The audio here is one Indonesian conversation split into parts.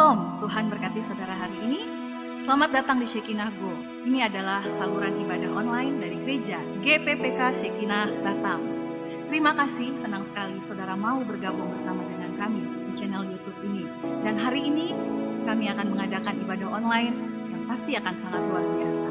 Shalom, Tuhan berkati saudara hari ini. Selamat datang di Shekinah Go. Ini adalah saluran ibadah online dari gereja GPPK Shekinah Batam. Terima kasih, senang sekali saudara mau bergabung bersama dengan kami di channel YouTube ini. Dan hari ini kami akan mengadakan ibadah online yang pasti akan sangat luar biasa.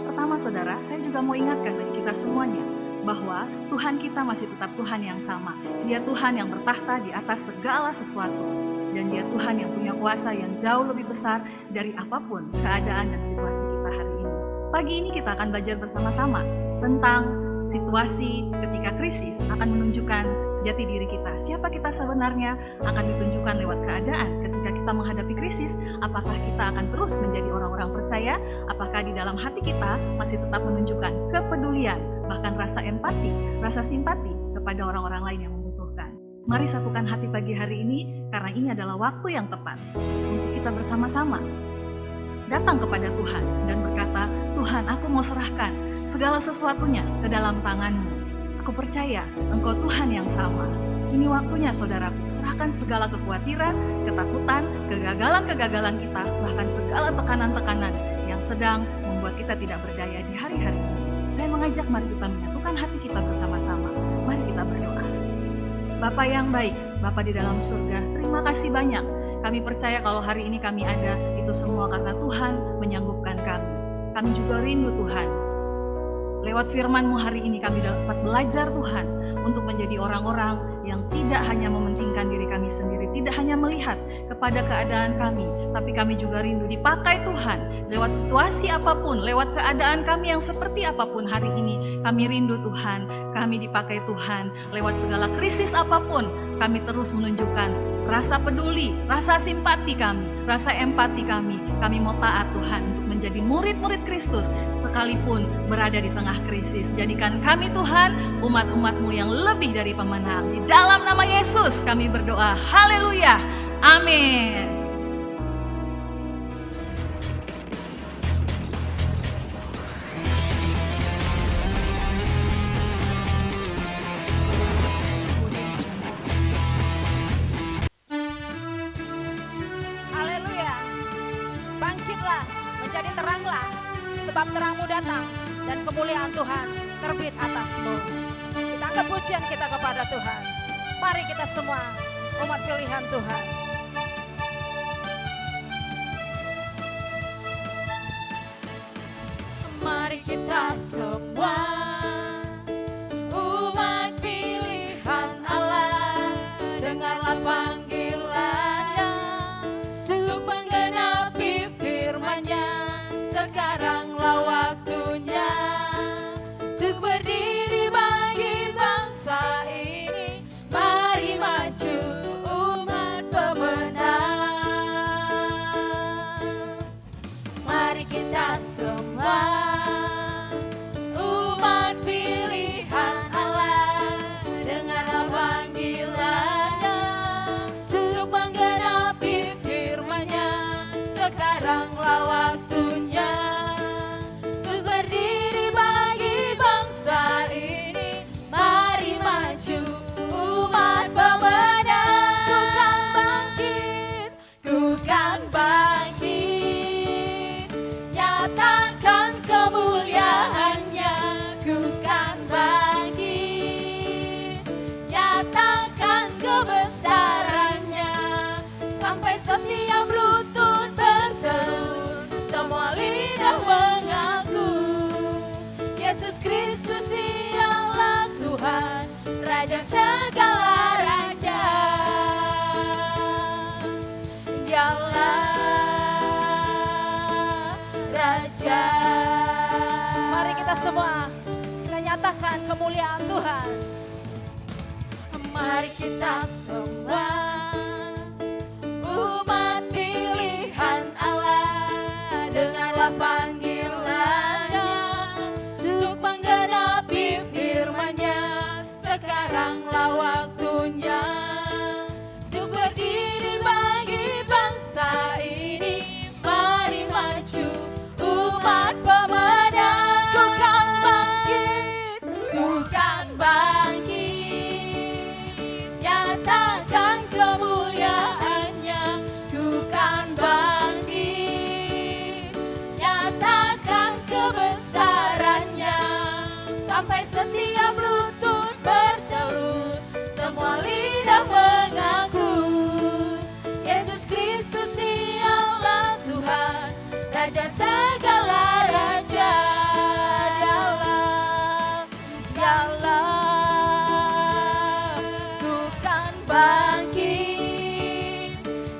Pertama saudara, saya juga mau ingatkan bagi kita semuanya bahwa Tuhan kita masih tetap Tuhan yang sama. Dia Tuhan yang bertahta di atas segala sesuatu. Dan dia Tuhan yang punya kuasa yang jauh lebih besar dari apapun keadaan dan situasi kita hari ini. Pagi ini kita akan belajar bersama-sama tentang situasi ketika krisis akan menunjukkan jati diri kita. Siapa kita sebenarnya akan ditunjukkan lewat keadaan. Ketika kita menghadapi krisis, apakah kita akan terus menjadi orang-orang percaya? Apakah di dalam hati kita masih tetap menunjukkan kepedulian, bahkan rasa empati, rasa simpati kepada orang-orang lain yang membutuhkan? Mari satukan hati pagi hari ini, karena ini adalah waktu yang tepat untuk kita bersama-sama datang kepada Tuhan dan berkata, Tuhan, aku mau serahkan segala sesuatunya ke dalam tangan-Mu. Aku percaya Engkau Tuhan yang sama. Ini waktunya saudaraku, serahkan segala kekhawatiran, ketakutan, kegagalan-kegagalan kita, bahkan segala tekanan-tekanan yang sedang membuat kita tidak berdaya di hari-hari ini. Saya mengajak mari kita menyatukan hati kita bersama-sama. Mari kita berdoa. Bapa yang baik, Bapa di dalam surga, terima kasih banyak. Kami percaya kalau hari ini kami ada, itu semua karena Tuhan menyanggupkan kami. Kami juga rindu Tuhan. Lewat firman-Mu hari ini kami dapat belajar Tuhan untuk menjadi orang-orang yang tidak hanya mementingkan diri kami sendiri, tidak hanya melihat kepada keadaan kami, tapi kami juga rindu dipakai Tuhan lewat situasi apapun, lewat keadaan kami yang seperti apapun hari ini. Kami rindu Tuhan, kami dipakai Tuhan lewat segala krisis apapun. Kami terus menunjukkan rasa peduli, rasa simpati kami, rasa empati kami. Kami mau taat Tuhan untuk menjadi murid-murid Kristus sekalipun berada di tengah krisis. Jadikan kami Tuhan, umat-umat-Mu yang lebih dari pemenang. Di dalam nama Yesus kami berdoa. Haleluya. Amin. Sebab terang-Mu datang dan kemuliaan Tuhan terbit atas-Mu. Kita angkat pujian kita kepada Tuhan. Mari kita semua umat pilihan Tuhan. Mari kita semua umat pilihan Allah, dengarlah panggilan-Nya untuk menggenapi firman-Nya. Sekaranglah waktunya untuk berdiri bagi bangsa ini. Mari maju umat pemenang. Mari kita semua umat pilihan Allah, dengarlah panggilan-Nya untuk menggenapi firman-Nya. Sekaranglah waktunya untuk berdiri bagi bangsa ini. Mari maju umat pemenang. Ku kan bangkit, nyatakan kemuliaan-Nya. Ku kan bangkit, nyatakan kebesaran-Nya. Sampai setiap lutut bertelut, semua lidah mengaku Yesus Kristus dialah Tuhan, Raja segala raja. Dialah Raja. Mari kita semua kita nyatakan kemuliaan Tuhan. Mari kita semua umat pilihan Allah, dengarlah panggilan-Nya untuk menggenapi firman-Nya. Sekaranglah waktunya untuk berdiri bagi bangsa ini. Mari maju umat pemenang. Ku kan bangkit, ku kan bangkit, nyatakan sampai setiap lutut bertelut, semua lidah mengaku Yesus Kristus Dialah Tuhan, Raja segala raja. Dialah Tuhan bangkit,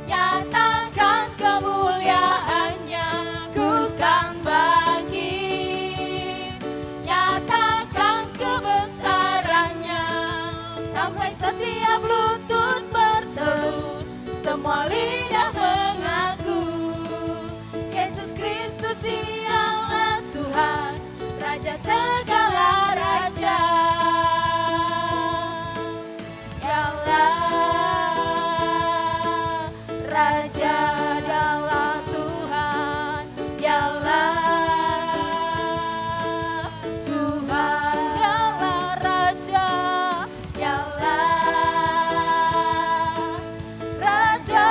nyatakan kemuliaannya. Tuhan bangkit, nyatakan kebesarannya, sampai setiap lutut bertelut, semua lidah mengaku Yesus Kristus Dialah Tuhan, Raja segala raja. Dialah Raja, Dialah Tuhan, Dialah Tuhan, Dialah Raja, Dialah Raja.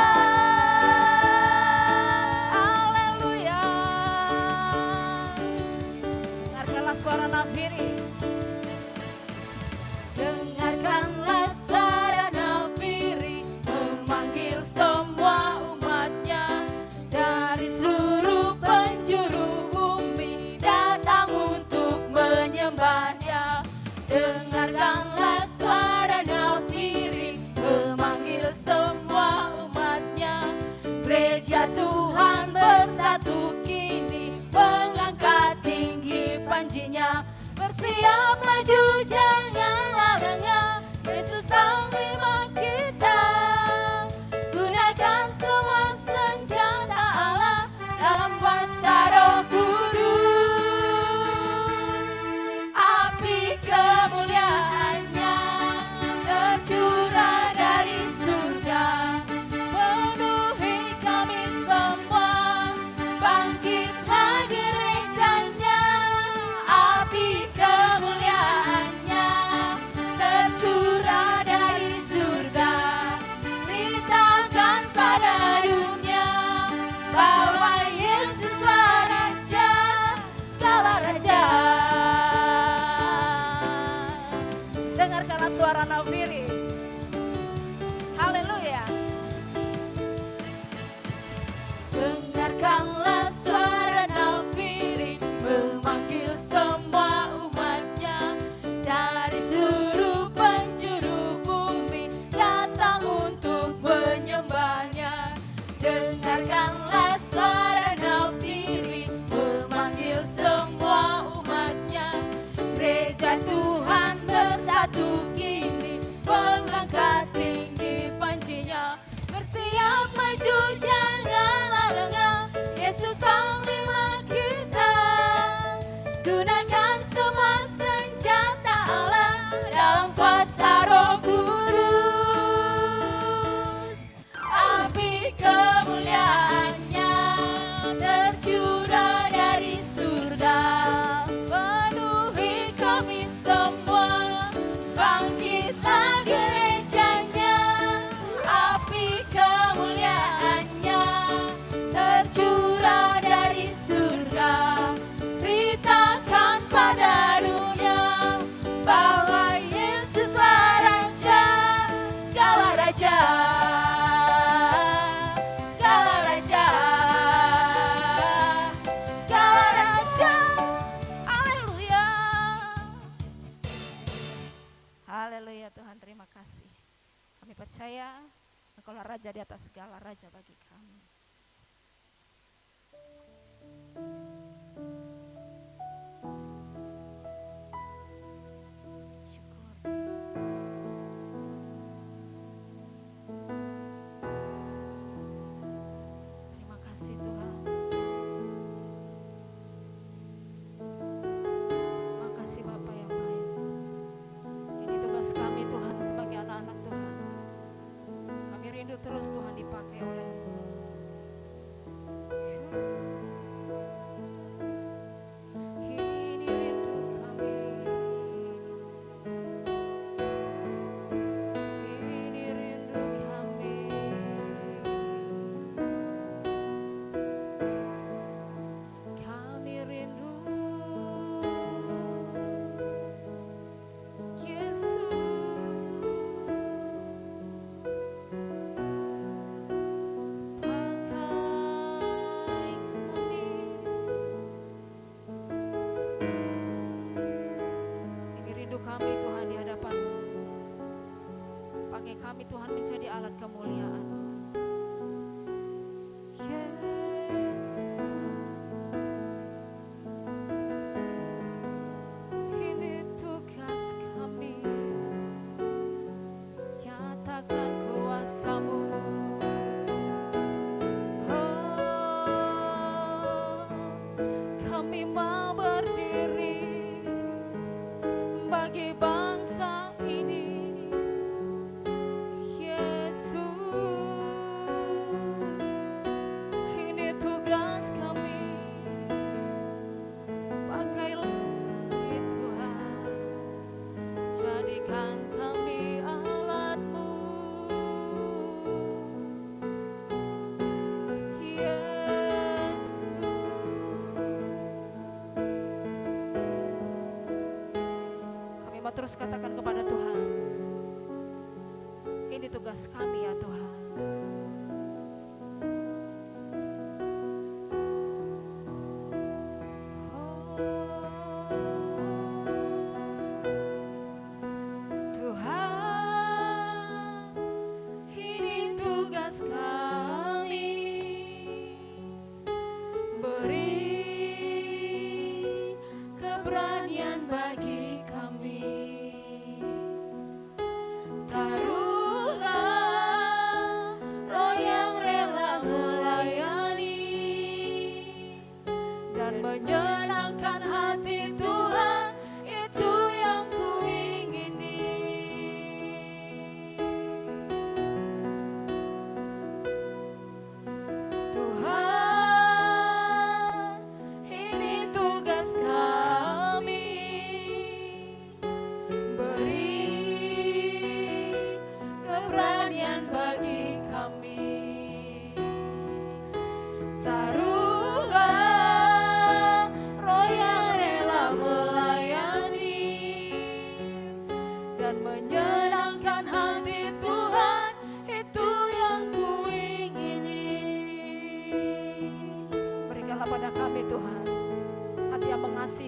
Haleluya. Dengarkanlah suara nafiri. Dengarkanlah suara nafiri memanggil semua umatnya dari seluruh penjuru bumi datang untuk menyembahnya. Dengarkanlah suara nafiri memanggil semua umatnya. Gereja Tuhan bersatu kini mengangkat tinggi panjinya. Bersiap maju janganlah lengah, Yesus panglima kita. Gunakan semua senjata Allah dalam kuasa Roh Kudus. Api kemuliaannya tercurah dari surga, penuhi kami semua. Bangkitlah gerejanya. Api kemuliaannya tercurah dari surga, beritakan pada dunia bahwa Yesuslah Raja segala raja. Dengarkanlah suara nafiri. Haleluya. Dengarkanlah suara nafiri memanggil semua umatnya dari seluruh penjuru bumi datang untuk menyembahnya. Dengarkanlah suara nafiri memanggil semua umatnya. Gereja Tuhan bersatu kini mengangkat tinggi panjinya. Bersiap maju janganlah lengah, Yesus panglima kita. Gunakan semua senjata Allah dalam kuasa Roh Kudus. Api kemuliaannya tercurah dari surga, penuhi kami semua. Bangkitlah gerejanya. Api kemuliaannya tercurah dari surga, beritakan pada dunia bahwa Yesuslah Raja segala raja. Segala raja, segala raja. Haleluya. Haleluya Tuhan, terima kasih. Kami percaya Engkaulah Raja di atas segala raja bagi kami. Syukur. Terima kasih Tuhan. Terima kasih Bapa yang baik. Ini tugas kami Tuhan sebagai anak-anak Tuhan. Kami rindu terus Tuhan dipakai oleh-Mu. terus katakan kepada Tuhan, ini tugas kami ya Tuhan.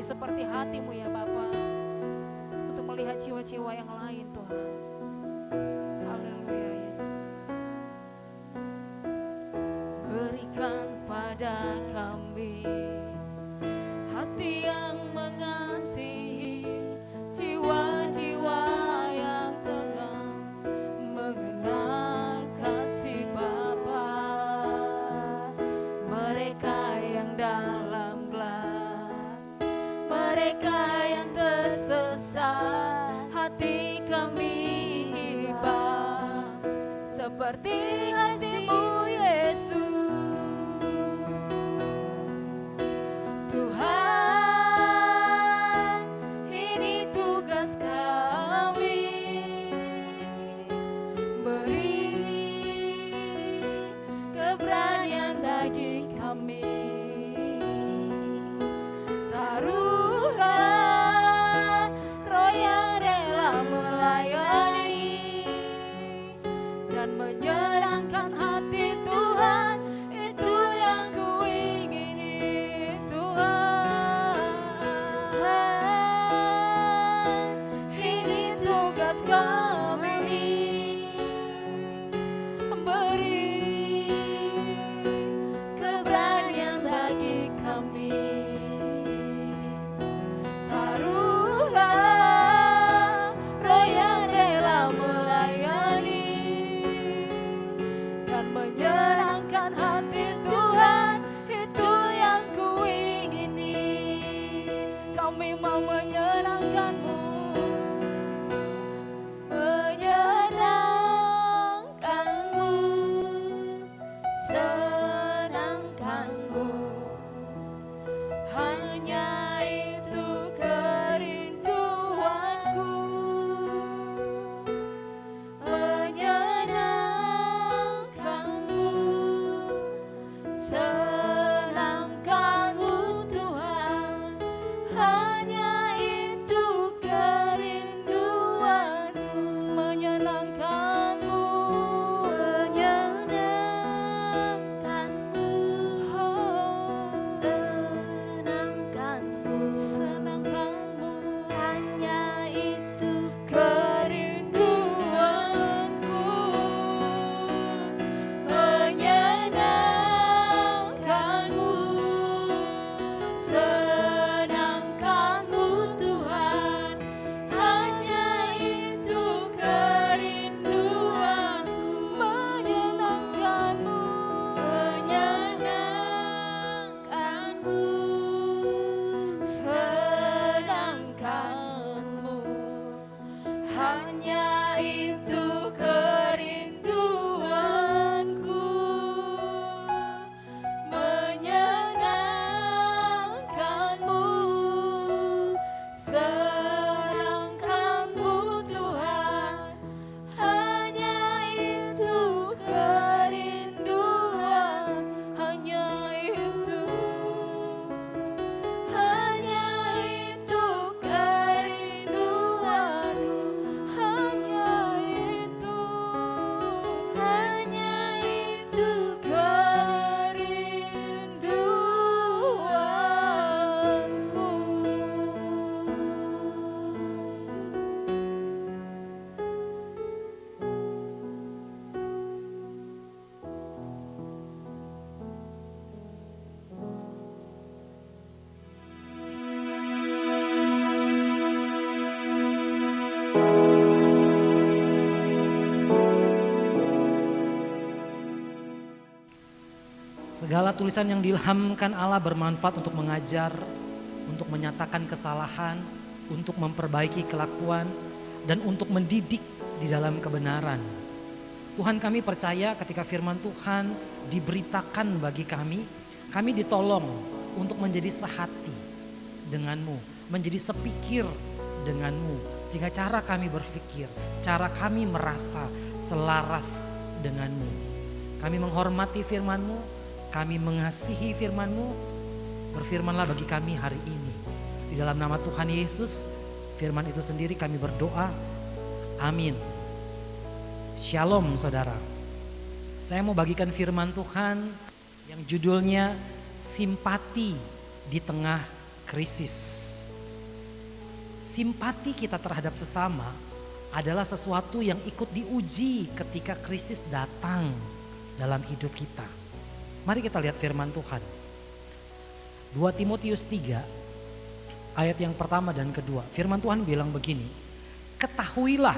Seperti hatimu ya Bapa, untuk melihat jiwa-jiwa yang lain Tuhan. Haleluya Yesus. Berikan pada kami hati yang mengasihi, jiwa-jiwa yang telah mengenal kasih Bapa. Mereka yang dalam gelap, mereka yang tersesat, hati kami iba seperti hatimu Yesus. Tuhan, ini tugas kami, beri keberanian bagi kami. Menyerahkan hati Tuhan, itu yang ku ingini Tuhan. Tuhan, ini tugas kami, beri keberanian bagi kami. Taruhlah roh yang rela melayani, menyerahkan hati Tuhan, itu yang ku ingini. Kami mau menyenangkan-Mu, menyenangkan-Mu, senangkan-Mu. Hanya itu kerinduanku, senangkan-Mu Tuhan, hanya itu kerinduanku. Menyenangkan-Mu, menyenangkan-Mu, oh, senangkan-Mu, senangkan-Mu, hanya itu kerinduanku. Menyenangkan-Mu, Segala tulisan yang diilhamkan Allah bermanfaat untuk mengajar, untuk menyatakan kesalahan, untuk memperbaiki kelakuan, dan untuk mendidik di dalam kebenaran. Tuhan, kami percaya ketika firman Tuhan diberitakan bagi kami ditolong untuk menjadi sehati denganmu, menjadi sepikir denganmu, sehingga cara kami berpikir, cara kami merasa selaras denganmu. Kami menghormati firman-Mu, kami mengasihi firman-Mu. Berfirmanlah bagi kami hari ini. Di dalam nama Tuhan Yesus, firman itu sendiri kami berdoa. Amin. Shalom saudara. Saya mau bagikan firman Tuhan yang judulnya simpati di tengah krisis. Simpati kita terhadap sesama adalah sesuatu yang ikut diuji ketika krisis datang dalam hidup kita. Mari kita lihat firman Tuhan. 2 Timotius 3 ayat yang pertama dan kedua. Firman Tuhan bilang begini. Ketahuilah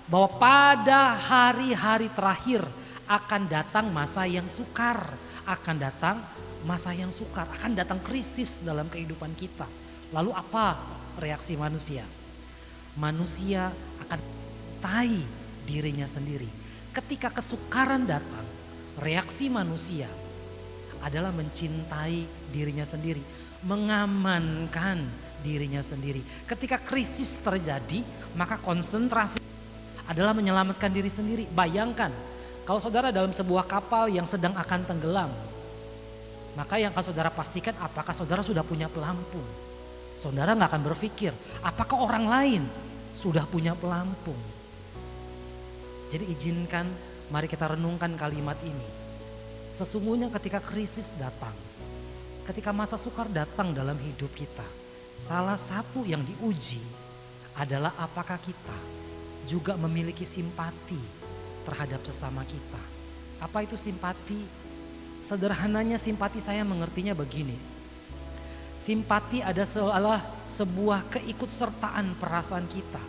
bahwa pada hari-hari terakhir akan datang masa yang sukar. Akan datang masa yang sukar. Akan datang krisis dalam kehidupan kita. Lalu apa reaksi manusia? Manusia akan mencintai dirinya sendiri. Ketika kesukaran datang, reaksi manusia adalah mencintai dirinya sendiri, mengamankan dirinya sendiri. Ketika krisis terjadi, maka konsentrasi adalah menyelamatkan diri sendiri. Bayangkan, kalau saudara dalam sebuah kapal yang sedang akan tenggelam, maka yang akan saudara pastikan apakah saudara sudah punya pelampung. Saudara gak akan berpikir, apakah orang lain sudah punya pelampung. Jadi izinkan, mari kita renungkan kalimat ini. Sesungguhnya ketika krisis datang, ketika masa sukar datang dalam hidup kita, salah satu yang diuji adalah apakah kita juga memiliki simpati terhadap sesama kita. Apa itu simpati? Sederhananya simpati saya mengertinya begini. Simpati adalah sebuah keikutsertaan perasaan kita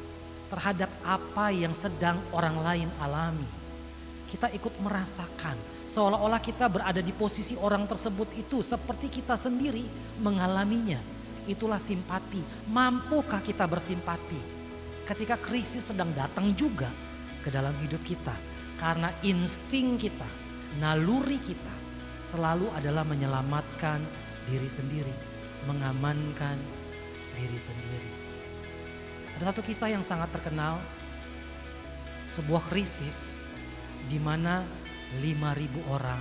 terhadap apa yang sedang orang lain alami. Kita ikut merasakan, seolah-olah kita berada di posisi orang tersebut itu seperti kita sendiri mengalaminya. Itulah simpati. Mampukah kita bersimpati ketika krisis sedang datang juga ke dalam hidup kita? Karena insting kita, naluri kita selalu adalah menyelamatkan diri sendiri, mengamankan diri sendiri. Ada satu kisah yang sangat terkenal, sebuah krisis di mana 5.000 orang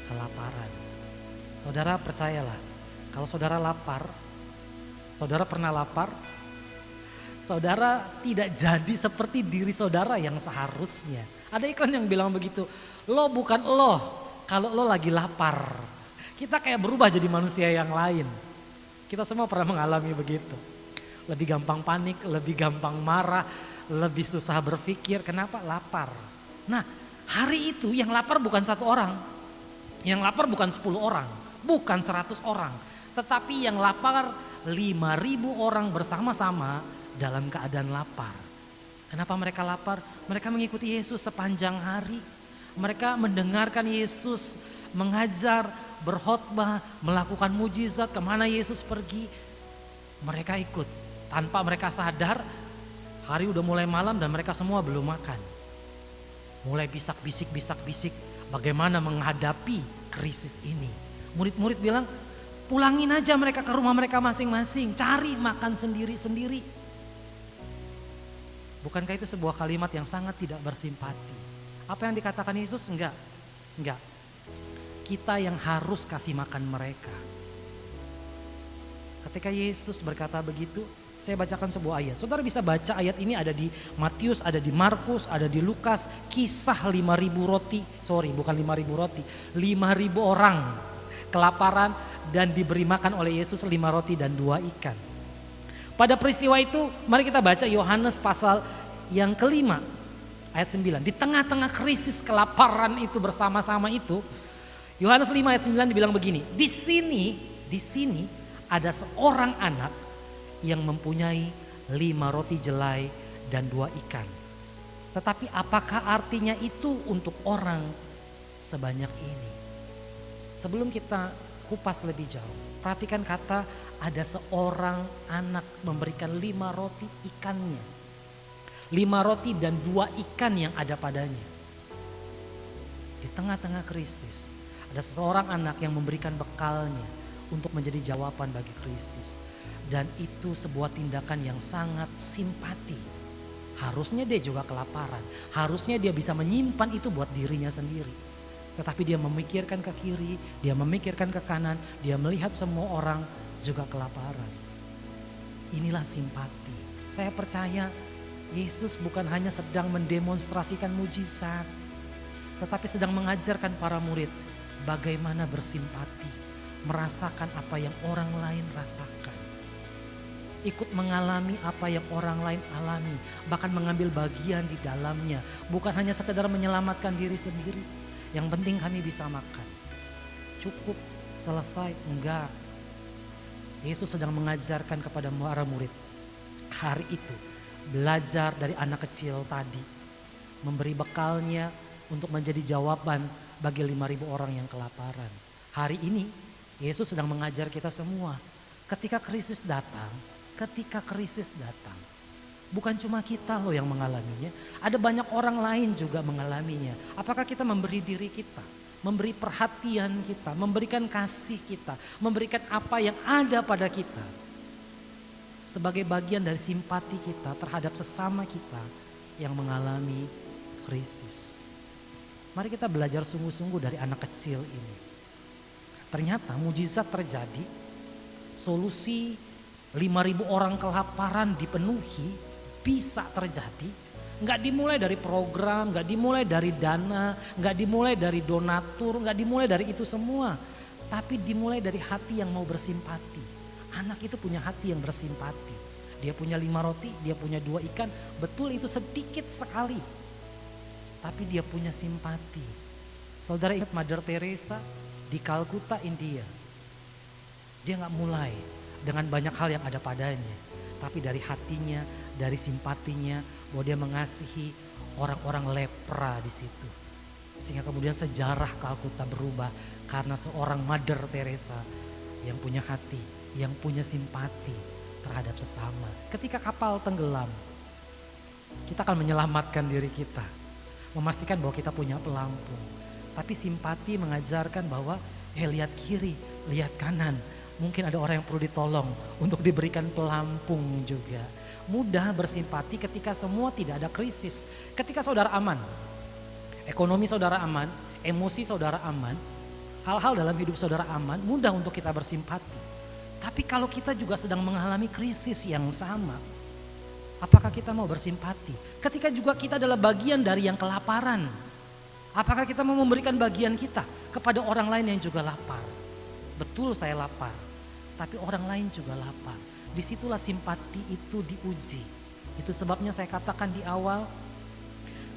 kelaparan. Saudara percayalah, kalau saudara lapar, saudara pernah lapar, saudara tidak jadi seperti diri saudara yang seharusnya. Ada iklan yang bilang begitu, lo bukan lo kalau lo lagi lapar. Kita kayak berubah jadi manusia yang lain. Kita semua pernah mengalami begitu. Lebih gampang panik, lebih gampang marah, lebih susah berpikir. Kenapa? Lapar. Nah, hari itu yang lapar bukan 1 orang. Yang lapar bukan 10 orang, bukan 100 orang. Tetapi yang lapar 5.000 orang bersama-sama dalam keadaan lapar. Kenapa mereka lapar? Mereka mengikuti Yesus sepanjang hari. Mereka mendengarkan Yesus mengajar, berkhotbah, melakukan mujizat, kemana Yesus pergi. Mereka ikut. Tanpa mereka sadar, hari udah mulai malam dan mereka semua belum makan. Mulai bisik-bisik bagaimana menghadapi krisis ini. Murid-murid bilang, pulangin aja mereka ke rumah mereka masing-masing, cari makan sendiri-sendiri. Bukankah itu sebuah kalimat yang sangat tidak bersimpati? Apa yang dikatakan Yesus? Enggak. Kita yang harus kasih makan mereka. Ketika Yesus berkata begitu, saya bacakan sebuah ayat. Saudara bisa baca ayat ini, ada di Matius, ada di Markus, ada di Lukas. Kisah 5.000 roti, bukan 5.000 roti. 5.000 orang kelaparan dan diberi makan oleh Yesus 5 roti dan 2 ikan. Pada peristiwa itu, mari kita baca Yohanes pasal yang kelima, ayat 9. Di tengah-tengah krisis kelaparan itu bersama-sama itu, Yohanes 5 ayat 9 dibilang begini. Di sini ada seorang anak yang mempunyai 5 roti jelai dan 2 ikan. Tetapi apakah artinya itu untuk orang sebanyak ini? Sebelum kita kupas lebih jauh, perhatikan kata ada seorang anak memberikan 5 roti ikannya. 5 roti dan 2 ikan yang ada padanya. Di tengah-tengah krisis, ada seorang anak yang memberikan bekalnya untuk menjadi jawaban bagi krisis. Dan itu sebuah tindakan yang sangat simpati. Harusnya dia juga kelaparan, harusnya dia bisa menyimpan itu buat dirinya sendiri. Tetapi dia memikirkan ke kiri, dia memikirkan ke kanan, dia melihat semua orang juga kelaparan. Inilah simpati. Saya percaya Yesus bukan hanya sedang mendemonstrasikan mujizat, tetapi sedang mengajarkan para murid bagaimana bersimpati, merasakan apa yang orang lain rasakan. Ikut mengalami apa yang orang lain alami, bahkan mengambil bagian di dalamnya. Bukan hanya sekedar menyelamatkan diri sendiri. Yang penting kami bisa makan. Cukup, selesai, enggak. Yesus sedang mengajarkan kepada para murid. Hari itu belajar dari anak kecil tadi. Memberi bekalnya untuk menjadi jawaban bagi 5.000 orang yang kelaparan. Hari ini Yesus sedang mengajar kita semua. Ketika krisis datang, bukan cuma kita loh yang mengalaminya, ada banyak orang lain juga mengalaminya. Apakah kita memberi diri kita, memberi perhatian kita, memberikan kasih kita, memberikan apa yang ada pada kita sebagai bagian dari simpati kita terhadap sesama kita yang mengalami krisis. Mari kita belajar sungguh-sungguh dari anak kecil ini. Ternyata mujizat terjadi, solusi 5.000 orang kelaparan dipenuhi bisa terjadi. Nggak dimulai dari program, nggak dimulai dari dana, nggak dimulai dari donatur, nggak dimulai dari itu semua. Tapi dimulai dari hati yang mau bersimpati. Anak itu punya hati yang bersimpati. Dia punya 5 roti, dia punya 2 ikan. Betul itu sedikit sekali. Tapi dia punya simpati. Saudara ingat Mother Teresa di Kalkuta, India. Dia nggak mulai dengan banyak hal yang ada padanya, tapi dari hatinya, dari simpatinya, bahwa dia mengasihi orang-orang lepra di situ. Sehingga kemudian sejarah Kalkuta berubah karena seorang Mother Teresa yang punya hati, yang punya simpati terhadap sesama. Ketika kapal tenggelam, kita akan menyelamatkan diri kita, memastikan bahwa kita punya pelampung. Tapi simpati mengajarkan bahwa lihat kiri, lihat kanan. Mungkin ada orang yang perlu ditolong untuk diberikan pelampung juga. Mudah bersimpati ketika semua tidak ada krisis. Ketika saudara aman, ekonomi saudara aman, emosi saudara aman, hal-hal dalam hidup saudara aman, mudah untuk kita bersimpati. Tapi kalau kita juga sedang mengalami krisis yang sama, apakah kita mau bersimpati? Ketika juga kita adalah bagian dari yang kelaparan, apakah kita mau memberikan bagian kita kepada orang lain yang juga lapar? Betul saya lapar, tapi orang lain juga lapar. Disitulah simpati itu diuji. Itu sebabnya saya katakan di awal,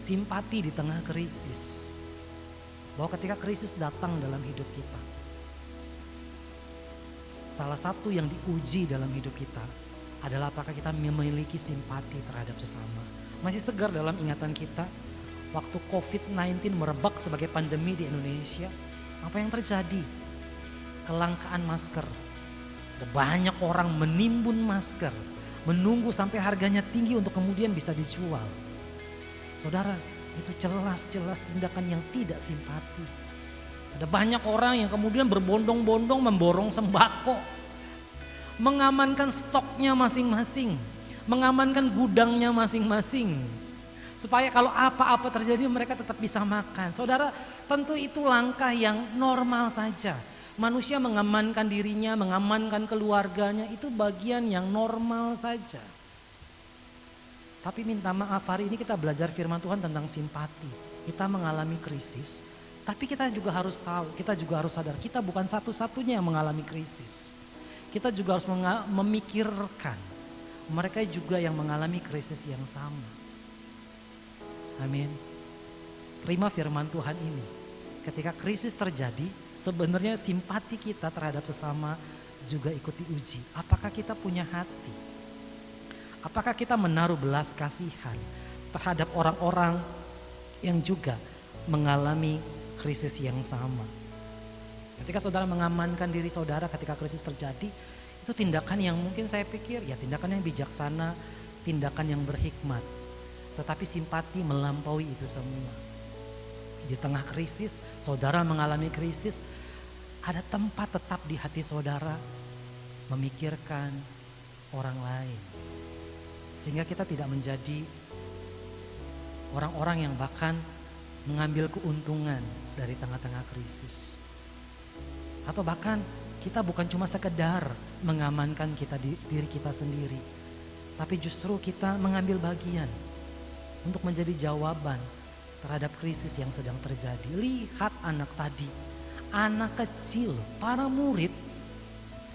simpati di tengah krisis. Bahwa ketika krisis datang dalam hidup kita, salah satu yang diuji dalam hidup kita adalah apakah kita memiliki simpati terhadap sesama. Masih segar dalam ingatan kita, waktu COVID-19 merebak sebagai pandemi di Indonesia, apa yang terjadi? Kelangkaan masker. Ada banyak orang menimbun masker, menunggu sampai harganya tinggi untuk kemudian bisa dijual. Saudara, itu jelas-jelas tindakan yang tidak simpati. Ada banyak orang yang kemudian berbondong-bondong memborong sembako, mengamankan stoknya masing-masing, mengamankan gudangnya masing-masing, supaya kalau apa-apa terjadi mereka tetap bisa makan. Saudara, tentu itu langkah yang normal saja. Manusia mengamankan dirinya, mengamankan keluarganya, itu bagian yang normal saja. Tapi minta maaf, hari ini kita belajar firman Tuhan tentang simpati. Kita mengalami krisis, tapi kita juga harus tahu, kita juga harus sadar, kita bukan satu-satunya yang mengalami krisis. Kita juga harus memikirkan mereka juga yang mengalami krisis yang sama. Amin. Terima firman Tuhan ini. Ketika krisis terjadi, sebenarnya simpati kita terhadap sesama juga ikut diuji. Apakah kita punya hati? Apakah kita menaruh belas kasihan terhadap orang-orang yang juga mengalami krisis yang sama? Ketika saudara mengamankan diri saudara ketika krisis terjadi, itu tindakan yang mungkin saya pikir ya tindakan yang bijaksana, tindakan yang berhikmat. Tetapi simpati melampaui itu semua. Di tengah krisis, saudara mengalami krisis, ada tempat tetap di hati saudara memikirkan orang lain. Sehingga kita tidak menjadi orang-orang yang bahkan mengambil keuntungan dari tengah-tengah krisis. Atau bahkan kita bukan cuma sekedar mengamankan diri kita sendiri. Tapi justru kita mengambil bagian untuk menjadi jawaban terhadap krisis yang sedang terjadi. Lihat anak tadi, anak kecil, para murid.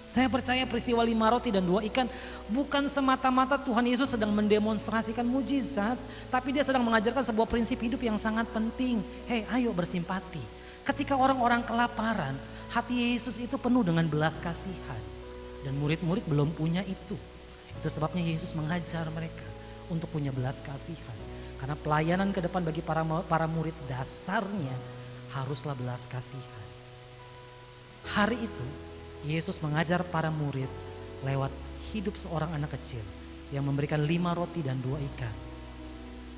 Saya percaya peristiwa 5 roti dan 2 ikan bukan semata-mata Tuhan Yesus sedang mendemonstrasikan mujizat, tapi dia sedang mengajarkan sebuah prinsip hidup yang sangat penting. Hei, ayo bersimpati. Ketika orang-orang kelaparan, hati Yesus itu penuh dengan belas kasihan. Dan murid-murid belum punya itu. Itu sebabnya Yesus mengajar mereka untuk punya belas kasihan. Karena pelayanan ke depan bagi para murid dasarnya haruslah belas kasihan. Hari itu Yesus mengajar para murid lewat hidup seorang anak kecil yang memberikan 5 roti dan 2 ikan.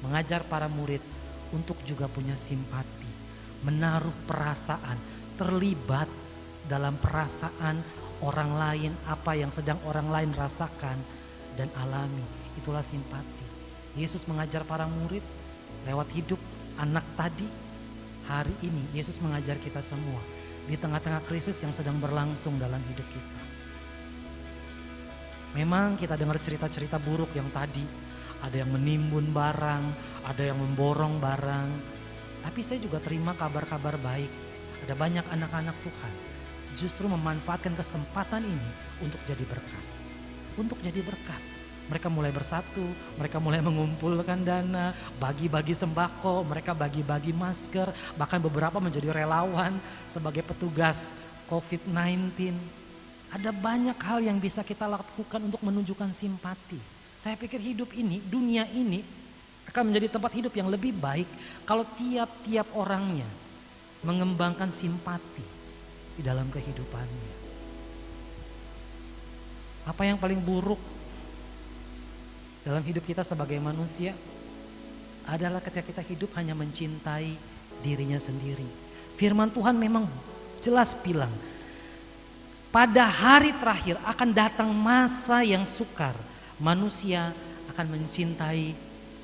Mengajar para murid untuk juga punya simpati, menaruh perasaan, terlibat dalam perasaan orang lain, apa yang sedang orang lain rasakan dan alami. Itulah simpati. Yesus mengajar para murid lewat hidup anak tadi. Hari ini Yesus mengajar kita semua di tengah-tengah krisis yang sedang berlangsung dalam hidup kita. Memang kita dengar cerita-cerita buruk yang tadi, ada yang menimbun barang, ada yang memborong barang. Tapi saya juga terima kabar-kabar baik. Ada banyak anak-anak Tuhan justru memanfaatkan kesempatan ini untuk jadi berkat. Untuk jadi berkat. Mereka mulai bersatu, mereka mulai mengumpulkan dana, bagi-bagi sembako, mereka bagi-bagi masker, bahkan beberapa menjadi relawan sebagai petugas COVID-19. Ada banyak hal yang bisa kita lakukan untuk menunjukkan simpati. Saya pikir hidup ini, dunia ini akan menjadi tempat hidup yang lebih baik kalau tiap-tiap orangnya mengembangkan simpati di dalam kehidupannya. Apa yang paling buruk dalam hidup kita sebagai manusia adalah ketika kita hidup hanya mencintai dirinya sendiri. Firman Tuhan memang jelas bilang, pada hari terakhir akan datang masa yang sukar. Manusia akan mencintai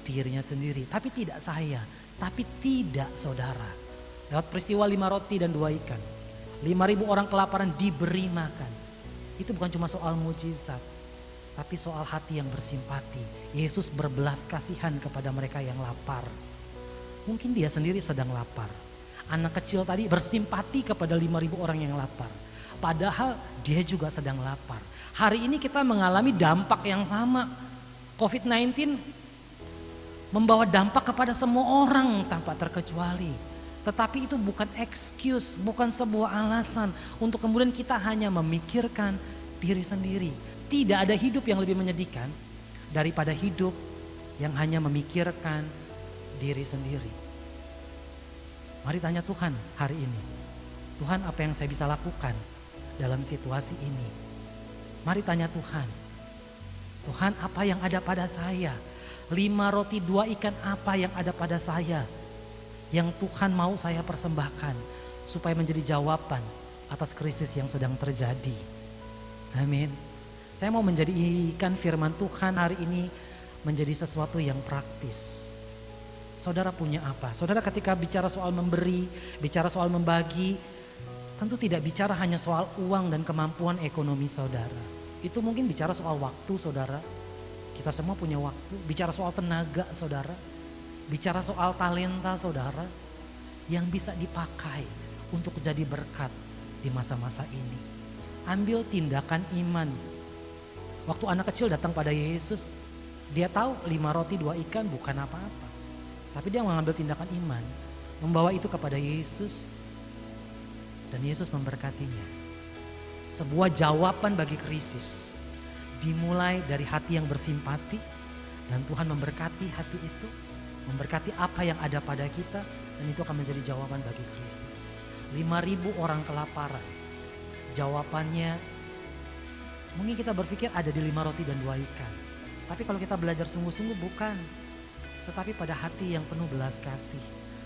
dirinya sendiri. Tapi tidak saya, tapi tidak saudara. Lewat peristiwa 5 roti dan 2 ikan. 5.000 orang kelaparan diberi makan. Itu bukan cuma soal mujizat, tapi soal hati yang bersimpati. Yesus berbelas kasihan kepada mereka yang lapar. Mungkin dia sendiri sedang lapar. Anak kecil tadi bersimpati kepada 5.000 orang yang lapar. Padahal dia juga sedang lapar. Hari ini kita mengalami dampak yang sama. COVID-19 membawa dampak kepada semua orang tanpa terkecuali. Tetapi itu bukan excuse, bukan sebuah alasan untuk kemudian kita hanya memikirkan diri sendiri. Tidak ada hidup yang lebih menyedihkan daripada hidup yang hanya memikirkan diri sendiri. Mari tanya Tuhan hari ini. Tuhan, apa yang saya bisa lakukan dalam situasi ini? Mari tanya Tuhan. Tuhan, apa yang ada pada saya? 5 roti 2 ikan apa yang ada pada saya? Yang Tuhan mau saya persembahkan supaya menjadi jawaban atas krisis yang sedang terjadi. Amin. Saya mau menjadikan firman Tuhan hari ini menjadi sesuatu yang praktis. Saudara punya apa? Saudara ketika bicara soal memberi, bicara soal membagi, tentu tidak bicara hanya soal uang dan kemampuan ekonomi saudara. Itu mungkin bicara soal waktu saudara. Kita semua punya waktu. Bicara soal tenaga saudara. Bicara soal talenta saudara yang bisa dipakai untuk jadi berkat di masa-masa ini. Ambil tindakan iman. Waktu anak kecil datang pada Yesus, dia tahu 5 roti 2 ikan bukan apa-apa. Tapi dia mengambil tindakan iman, membawa itu kepada Yesus, dan Yesus memberkatinya. Sebuah jawaban bagi krisis dimulai dari hati yang bersimpati, dan Tuhan memberkati hati itu, memberkati apa yang ada pada kita, dan itu akan menjadi jawaban bagi krisis. 5.000 orang kelaparan. Jawabannya mungkin kita berpikir ada di 5 roti dan 2 ikan. Tapi kalau kita belajar sungguh-sungguh bukan. Tetapi pada hati yang penuh belas kasih.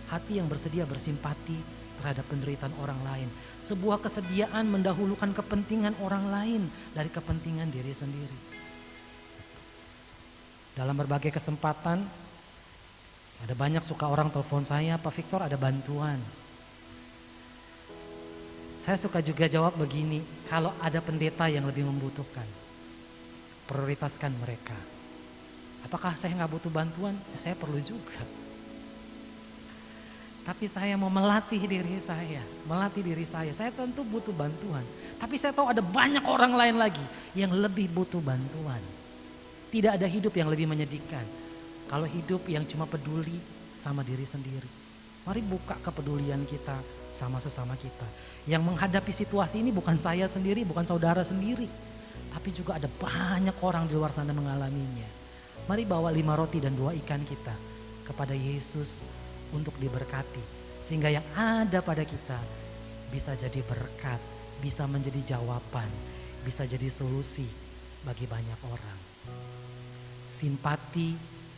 Hati yang bersedia bersimpati terhadap penderitaan orang lain. Sebuah kesediaan mendahulukan kepentingan orang lain dari kepentingan diri sendiri. Dalam berbagai kesempatan, ada banyak suka orang telepon saya, Pak Victor ada bantuan. Saya suka juga jawab begini, kalau ada pendeta yang lebih membutuhkan, prioritaskan mereka. Apakah saya nggak butuh bantuan? Ya, saya perlu juga. Tapi saya mau melatih diri saya, Saya tentu butuh bantuan. Tapi saya tahu ada banyak orang lain lagi yang lebih butuh bantuan. Tidak ada hidup yang lebih menyedihkan kalau hidup yang cuma peduli sama diri sendiri. Mari buka kepedulian kita sama sesama kita. Yang menghadapi situasi ini bukan saya sendiri, bukan saudara sendiri. Tapi juga ada banyak orang di luar sana mengalaminya. Mari bawa 5 roti dan 2 ikan kita kepada Yesus untuk diberkati. Sehingga yang ada pada kita bisa jadi berkat, bisa menjadi jawaban, bisa jadi solusi bagi banyak orang. Simpati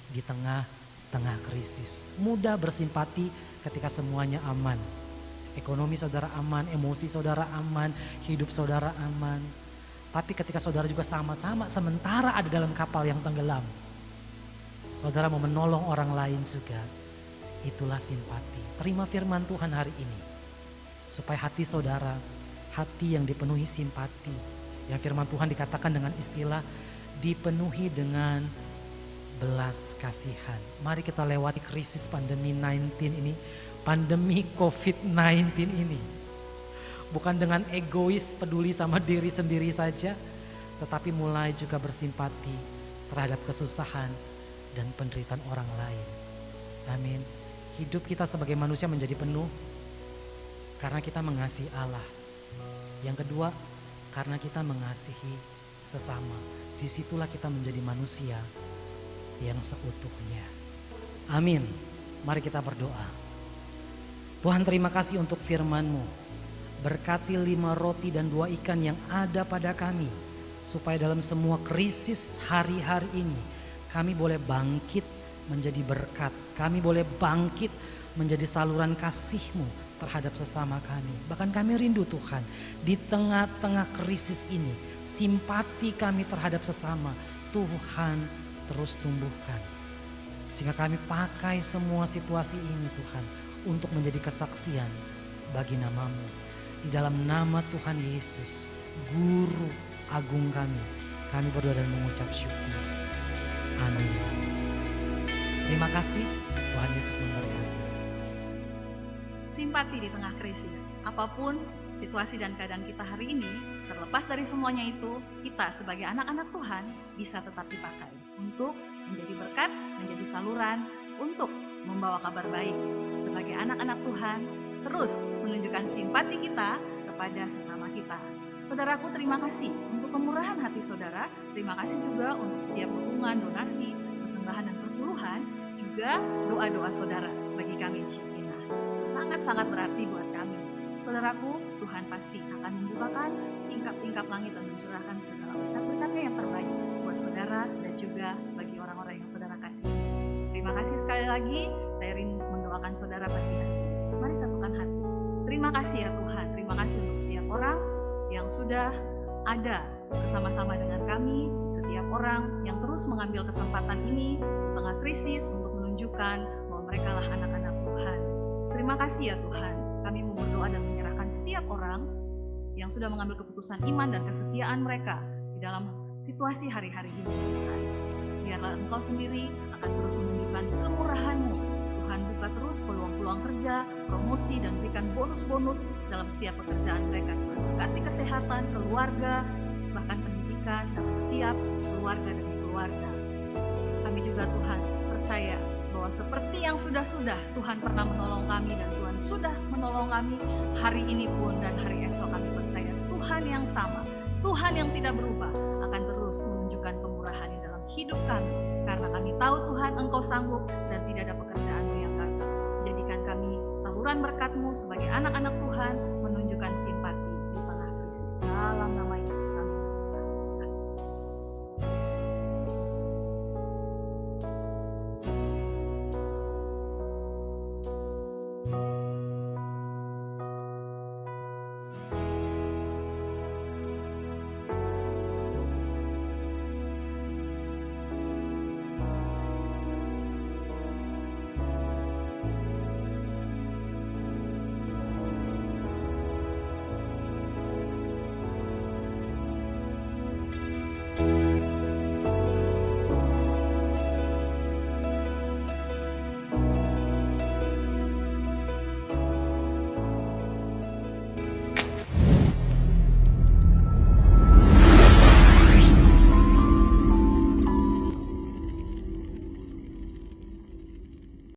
di tengah-tengah krisis. Mudah bersimpati ketika semuanya aman. Ekonomi saudara aman, emosi saudara aman, hidup saudara aman. Tapi ketika saudara juga sama-sama sementara ada dalam kapal yang tenggelam, saudara mau menolong orang lain juga, itulah simpati. Terima firman Tuhan hari ini, supaya hati saudara, hati yang dipenuhi simpati. Yang firman Tuhan dikatakan dengan istilah dipenuhi dengan belas kasihan. Mari kita lewati krisis pandemi 19 ini, pandemi COVID-19 ini. Bukan dengan egois peduli sama diri sendiri saja, tetapi mulai juga bersimpati terhadap kesusahan dan penderitaan orang lain. Amin. Hidup kita sebagai manusia menjadi penuh karena kita mengasihi Allah. Yang kedua, karena kita mengasihi sesama. Disitulah kita menjadi manusia yang seutuhnya. Amin. Mari kita berdoa. Tuhan, terima kasih untuk firman-Mu. Berkati 5 roti dan 2 ikan yang ada pada kami, supaya dalam semua krisis hari-hari ini kami boleh bangkit menjadi berkat. Kami boleh bangkit menjadi saluran kasih-Mu terhadap sesama kami. Bahkan kami rindu Tuhan, di tengah-tengah krisis ini, simpati kami terhadap sesama Tuhan terus tumbuhkan. Sehingga kami pakai semua situasi ini Tuhan untuk menjadi kesaksian bagi nama-Mu. Di dalam nama Tuhan Yesus, Guru Agung kami berdoa dan mengucap syukur. Amin. Terima kasih, Tuhan Yesus memberkati. Simpati di tengah krisis. Apapun situasi dan keadaan kita hari ini, terlepas dari semuanya itu, kita sebagai anak-anak Tuhan bisa tetap dipakai untuk menjadi berkat, menjadi saluran, untuk membawa kabar baik. Sebagai anak-anak Tuhan, terus menunjukkan simpati kita kepada sesama kita. Saudaraku, terima kasih untuk kemurahan hati saudara. Terima kasih juga untuk setiap dukungan, donasi, persembahan dan perpuluhan, juga doa-doa saudara bagi kami Shekinah. Sangat-sangat berarti buat kami. Saudaraku, Tuhan pasti akan membukakan tingkap-tingkap langit dan mencurahkan segala berkat-berkatnya yang terbaik buat saudara dan juga bagi orang-orang yang saudara kasih. Terima kasih sekali lagi, saya rindu mendoakan saudara pagi hari. Mari satukan hati. Terima kasih ya Tuhan, terima kasih untuk setiap orang yang sudah ada bersama-sama dengan kami, setiap orang yang terus mengambil kesempatan ini di tengah krisis untuk menunjukkan bahwa mereka lah anak-anak Tuhan. Terima kasih ya Tuhan, kami mau berdoa dan menyerahkan setiap orang yang sudah mengambil keputusan iman dan kesetiaan mereka di dalam situasi hari-hari ini Tuhan. Biarlah Engkau sendiri akan terus menunjukkan kemurahan-Mu. Tuhan buka terus peluang-peluang kerja, promosi dan berikan bonus-bonus dalam setiap pekerjaan mereka. Tuhan berkati kesehatan, keluarga, bahkan pendidikan dalam setiap keluarga demi keluarga. Kami juga Tuhan percaya bahwa seperti yang sudah-sudah Tuhan pernah menolong kami dan Tuhan sudah menolong kami hari ini pun dan hari esok. Kami percaya Tuhan yang sama, Tuhan yang tidak berubah akan terus menunjukkan kemurahan di dalam hidup kami. Karena kami tahu Tuhan Engkau sanggup dan tidak ada pekerjaan yang gagal. Jadikan kami saluran Tuhan berkat-Mu sebagai anak-anak Tuhan